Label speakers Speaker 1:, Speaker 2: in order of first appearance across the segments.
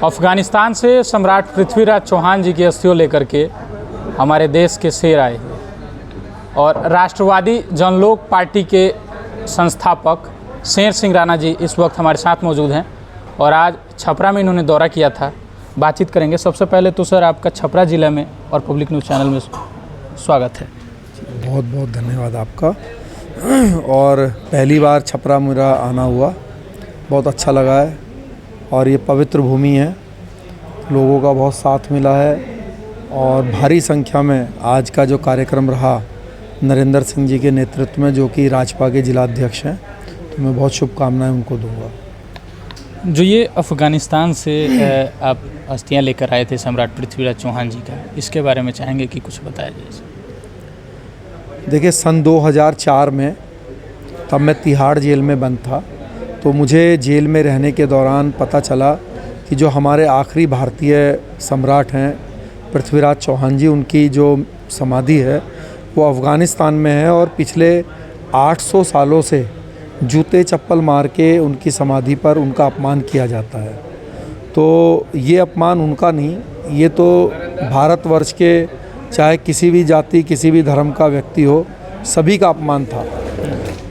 Speaker 1: अफ़गानिस्तान से सम्राट पृथ्वीराज चौहान जी की अस्थियों लेकर के हमारे देश के शेर आए हैं और राष्ट्रवादी जनलोक पार्टी के संस्थापक शेर सिंह राणा जी इस वक्त हमारे साथ मौजूद हैं और आज छपरा में इन्होंने दौरा किया था। बातचीत करेंगे। सबसे पहले तो सर आपका छपरा ज़िला में और पब्लिक न्यूज़ चैनल में स्वागत है।
Speaker 2: बहुत बहुत धन्यवाद आपका। और पहली बार छपरा मेरा आना हुआ, बहुत अच्छा लगा है और ये पवित्र भूमि है, लोगों का बहुत साथ मिला है और भारी संख्या में आज का जो कार्यक्रम रहा नरेंद्र सिंह जी के नेतृत्व में, जो कि राजपा के जिलाध्यक्ष हैं, तो मैं बहुत शुभकामनाएं उनको दूंगा।
Speaker 1: जो ये अफ़गानिस्तान से आप अस्थियां लेकर आए थे सम्राट पृथ्वीराज चौहान जी का, इसके बारे में चाहेंगे कि कुछ बताया जाए।
Speaker 2: देखिए, सन 2004 में तब मैं तिहाड़ जेल में बंद था, तो मुझे जेल में रहने के दौरान पता चला कि जो हमारे आखिरी भारतीय सम्राट हैं पृथ्वीराज चौहान जी, उनकी जो समाधि है वो अफ़गानिस्तान में है और पिछले 800 सालों से जूते चप्पल मार के उनकी समाधि पर उनका अपमान किया जाता है। तो ये अपमान उनका नहीं, ये तो भारतवर्ष के चाहे किसी भी जाति किसी भी धर्म का व्यक्ति हो, सभी का अपमान था।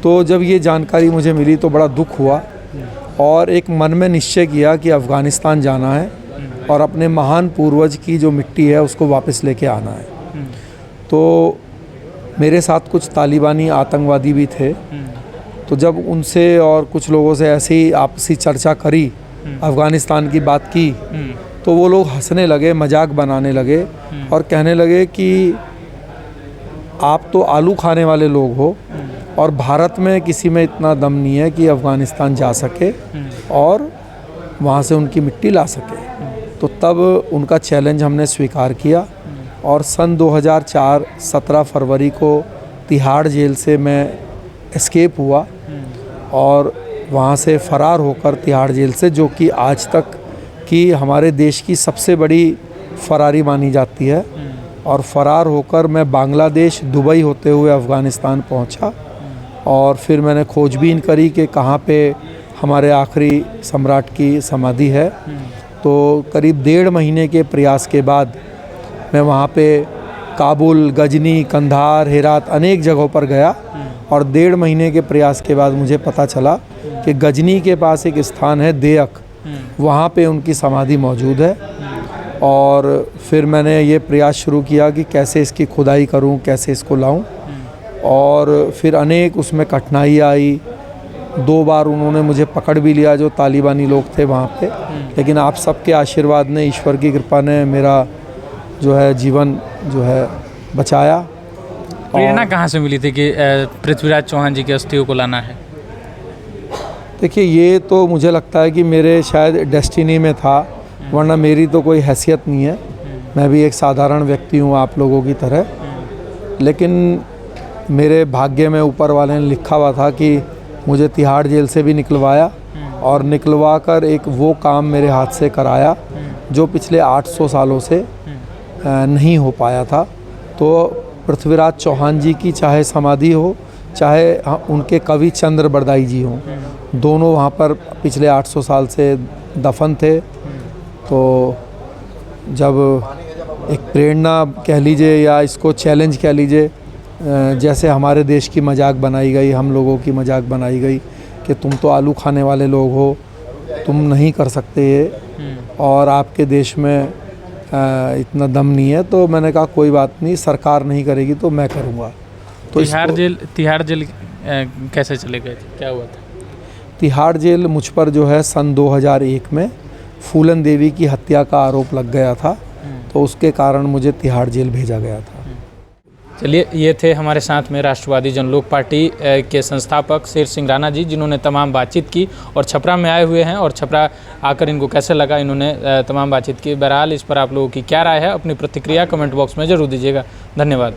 Speaker 2: तो जब ये जानकारी मुझे मिली तो बड़ा दुख हुआ और एक मन में निश्चय किया कि अफ़गानिस्तान जाना है और अपने महान पूर्वज की जो मिट्टी है उसको वापस लेके आना है। तो मेरे साथ कुछ तालिबानी आतंकवादी भी थे, तो जब उनसे और कुछ लोगों से ऐसी आपसी चर्चा करी, अफ़गानिस्तान की बात की, तो वो लोग हंसने लगे, मजाक बनाने लगे और कहने लगे कि आप तो आलू खाने वाले लोग हो और भारत में किसी में इतना दम नहीं है कि अफ़गानिस्तान जा सके और वहाँ से उनकी मिट्टी ला सके। तो तब उनका चैलेंज हमने स्वीकार किया और सन 2004 17 फरवरी को तिहाड़ जेल से मैं एस्केप हुआ और वहाँ से फ़रार होकर तिहाड़ जेल से, जो कि आज तक कि हमारे देश की सबसे बड़ी फरारी मानी जाती है, और फ़रार होकर मैं बांग्लादेश, दुबई होते हुए अफ़गानिस्तान पहुंचा और फिर मैंने खोजबीन करी कि कहाँ पे हमारे आखिरी सम्राट की समाधि है। तो करीब 1.5 महीने के प्रयास के बाद मैं वहाँ पे काबुल, गजनी, कंधार, हेरात अनेक जगहों पर गया और 1.5 महीने के प्रयास के बाद मुझे पता चला कि गजनी के पास एक स्थान है देयक, वहाँ पे उनकी समाधि मौजूद है। और फिर मैंने ये प्रयास शुरू किया कि कैसे इसकी खुदाई करूं, कैसे इसको लाऊं, और फिर अनेक उसमें कठिनाई आई। 2 बार उन्होंने मुझे पकड़ भी लिया, जो तालिबानी लोग थे वहाँ पे, लेकिन आप सबके आशीर्वाद ने, ईश्वर की कृपा ने मेरा जो है जीवन जो है बचाया।
Speaker 1: प्रेरणा कहाँ से मिली थी कि पृथ्वीराज चौहान जी की अस्थियों को लाना है?
Speaker 2: देखिए, ये तो मुझे लगता है कि मेरे शायद डेस्टिनी में था, वरना मेरी तो कोई हैसियत नहीं है। मैं भी एक साधारण व्यक्ति हूँ आप लोगों की तरह, लेकिन मेरे भाग्य में ऊपर वाले ने लिखा हुआ था कि मुझे तिहाड़ जेल से भी निकलवाया और निकलवा कर एक वो काम मेरे हाथ से कराया जो पिछले 800 सालों से नहीं हो पाया था। तो पृथ्वीराज चौहान जी की चाहे समाधि हो, चाहे उनके कवि चंद्र बरदाई जी हों, दोनों वहाँ पर पिछले 800 साल से दफन थे। तो जब एक प्रेरणा कह लीजिए या इसको चैलेंज कह लीजिए, जैसे हमारे देश की मजाक बनाई गई, हम लोगों की मजाक बनाई गई कि तुम तो आलू खाने वाले लोग हो, तुम नहीं कर सकते ये और आपके देश में इतना दम नहीं है, तो मैंने कहा कोई बात नहीं, सरकार नहीं करेगी तो मैं करूँगा। तो
Speaker 1: तिहाड़ जेल कैसे चले गए थे, क्या हुआ था?
Speaker 2: तिहाड़ जेल मुझ पर जो है सन 2001 में फूलन देवी की हत्या का आरोप लग गया था, तो उसके कारण मुझे तिहाड़ जेल भेजा गया था।
Speaker 1: चलिए, ये थे हमारे साथ में राष्ट्रवादी जनलोक पार्टी के संस्थापक शेर सिंह राणा जी, जिन्होंने तमाम बातचीत की और छपरा में आए हुए हैं और छपरा आकर इनको कैसे लगा, इन्होंने तमाम बातचीत की। बहरहाल इस पर आप लोगों की क्या राय है, अपनी प्रतिक्रिया कमेंट बॉक्स में ज़रूर दीजिएगा। धन्यवाद।